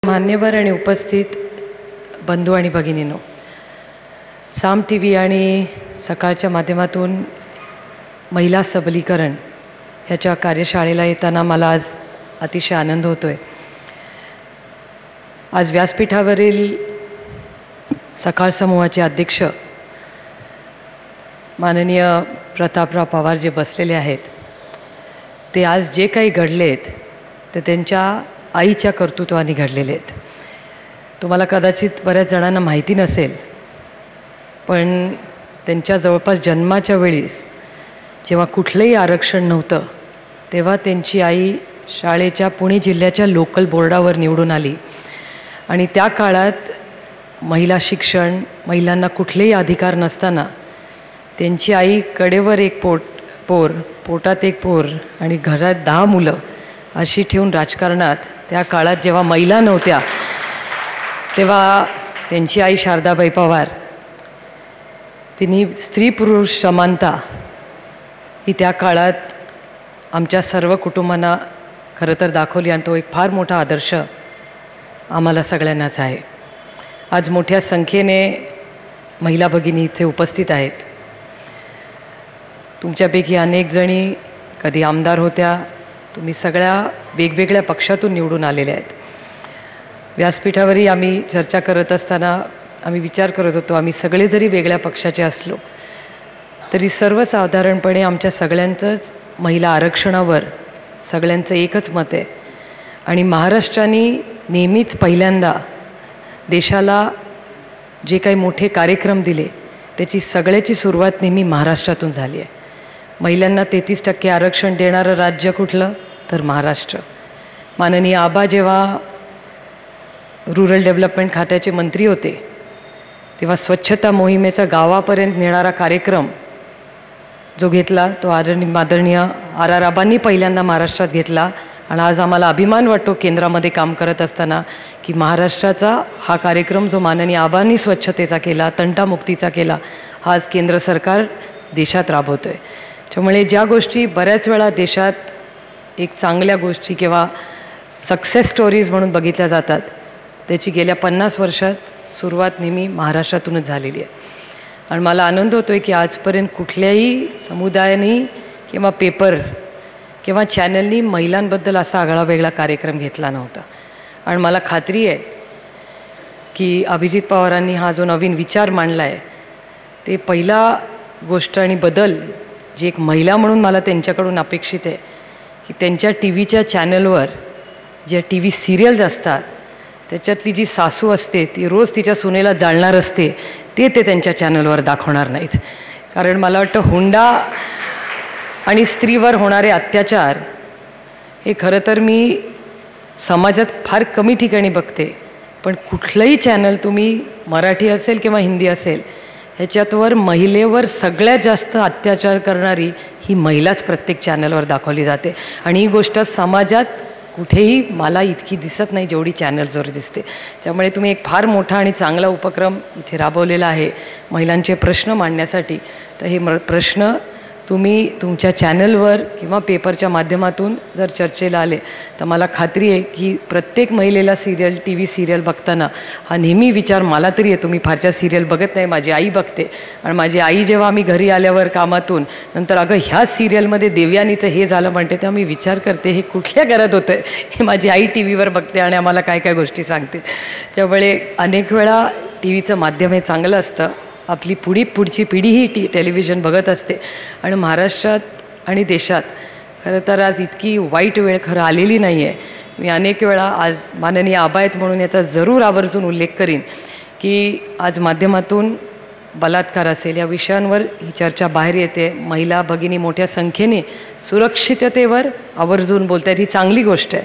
मान्यवर आणि उपस्थित बंधू आणि भगिनींनो, साम टीव्ही आणि सकाळच्या माध्यमातून महिला सबलीकरण ह्याच्या कार्यशाळेला येताना मला आज अतिशय आनंद होतोय. आज व्यासपीठावरील सकाळ समूहाचे अध्यक्ष माननीय प्रतापराव पवार जे बसलेले आहेत, ते आज जे काही घडलेत ते त्यांच्या आईच्या कर्तृत्वाने घडलेले आहेत. तुम्हाला कदाचित बऱ्याच जणांना माहिती नसेल, पण त्यांच्या जवळपास जन्माच्या वेळेस जेव्हा कुठलंही आरक्षण नव्हतं, तेव्हा त्यांची आई शाळेच्या पुणे जिल्ह्याच्या लोकल बोर्डावर निवडून आली. आणि त्या काळात महिला शिक्षण, महिलांना कुठलेही अधिकार नसताना त्यांची आई कडेवर एक पोटात एक पोर आणि घरात 10 मुलं अशी ठेवून राजकारणात, त्या काळात जेव्हा महिला नव्हत्या, तेव्हा त्यांची आई शारदाबाई पवार, तिने स्त्री पुरुष समानता ही त्या काळात आमच्या सर्व कुटुंबांना खरं तर दाखवली, आणि तो एक फार मोठा आदर्श आम्हाला सगळ्यांनाच आहे. आज मोठ्या संख्येने महिला भगिनी इथे उपस्थित आहेत. तुमच्यापैकी अनेक जणी कधी आमदार होत्या, तुम्ही सगळ्या वेगवेगळ्या पक्षातून निवडून आलेल्या आहेत. व्यासपीठावरही आम्ही चर्चा करत असताना आम्ही विचार करत होतो, आम्ही सगळे जरी वेगळ्या पक्षाचे असलो तरी सर्वसाधारणपणे आमच्या सगळ्यांचंच महिला आरक्षणावर सगळ्यांचं एकच मत आहे. आणि महाराष्ट्राने नेहमीच पहिल्यांदा देशाला जे काही मोठे कार्यक्रम दिले, त्याची सगळ्याची सुरुवात नेहमी महाराष्ट्रातून झाली आहे. महिलांना 33% आरक्षण देणारं राज्य कुठलं, तर महाराष्ट्र. माननीय आबा जेव्हा रुरल डेव्हलपमेंट खात्याचे मंत्री होते, तेव्हा स्वच्छता मोहिमेचा गावापर्यंत नेणारा कार्यक्रम जो घेतला, तो आदरणीय आर आबांनी पहिल्यांदा महाराष्ट्रात घेतला. आणि आज आम्हाला अभिमान वाटतो केंद्रामध्ये काम करत असताना की महाराष्ट्राचा हा कार्यक्रम जो माननीय आबांनी स्वच्छतेचा केला, तंटामुक्तीचा केला, हा आज केंद्र सरकार देशात राबवतोय. त्यामुळे ज्या गोष्टी बऱ्याच वेळा देशात एक चांगल्या गोष्टी किंवा सक्सेस स्टोरीज म्हणून बघितल्या जातात, त्याची गेल्या 50 वर्षात सुरुवात नेहमी महाराष्ट्रातूनच झालेली आहे. आणि मला आनंद होतोय की आजपर्यंत कुठल्याही समुदायाने किंवा पेपर किंवा चॅनलनी महिलांबद्दल असा आगळा वेगळा कार्यक्रम घेतला नव्हता. आणि मला खात्री आहे की अभिजित पवारांनी हा जो नवीन विचार मांडला आहे, ते पहिला गोष्ट आणि बदल जी एक महिला म्हणून मला त्यांच्याकडून अपेक्षित आहे की त्यांच्या टीव्हीच्या चॅनलवर ज्या टीव्ही सिरियल्स असतात, त्याच्यातली जी सासू असते ती रोज तिच्या सुनेला जाळणार असते, ते त्यांच्या चॅनलवर दाखवणार नाहीत. कारण मला वाटतं हुंडा आणि स्त्रीवर होणारे अत्याचार हे खरं तर मी समाजात फार कमी ठिकाणी बघते. पण कुठलंही चॅनल तुम्ही मराठी असेल किंवा हिंदी असेल, ह्याच्यातवर महिलेवर सगळ्यात जास्त अत्याचार करणारी ही महिलाच प्रत्येक चॅनलवर दाखवली जाते. आणि ही गोष्ट समाजात कुठेही मला इतकी दिसत नाही जेवढी चॅनल्सवर दिसते. त्यामुळे तुम्ही एक फार मोठा आणि चांगला उपक्रम इथे राबवलेला आहे महिलांचे प्रश्न मांडण्यासाठी. तर हे प्रश्न तुम्ही तुमच्या चॅनलवर किंवा पेपरच्या माध्यमातून जर चर्चेला आले, तर मला खात्री आहे की प्रत्येक महिलेला टीव्ही सिरियल बघताना हा नेहमी विचार मला तरी येतो. मी फारशा सिरियल बघत नाही, माझी आई बघते. आणि माझी आई जेव्हा आम्ही घरी आल्यावर कामातून नंतर अगं ह्या सिरियलमध्ये देवयानीचं हे झालं म्हणते, तेव्हा मी विचार करते हे कुठल्या घरात होतं, हे माझी आई टी व्हीवर बघते आणि आम्हाला काय काय गोष्टी सांगते. त्यामुळे अनेक वेळा टी व्हीचं माध्यम हे चांगलं असतं. आपली पुढची पिढी ही टेलिव्हिजन बघत असते. आणि महाराष्ट्रात आणि देशात खरं तर आज इतकी वाईट वेळ खरं आलेली नाही आहे. मी अनेक वेळा आज माननीय आबा आहेत म्हणून याचा जरूर आवर्जून उल्लेख करीन की आज माध्यमातून बलात्कार असेल या विषयांवर ही चर्चा बाहेर येते. महिला भगिनी मोठ्या संख्येने सुरक्षिततेवर आवर्जून बोलत आहेत, ही चांगली गोष्ट आहे.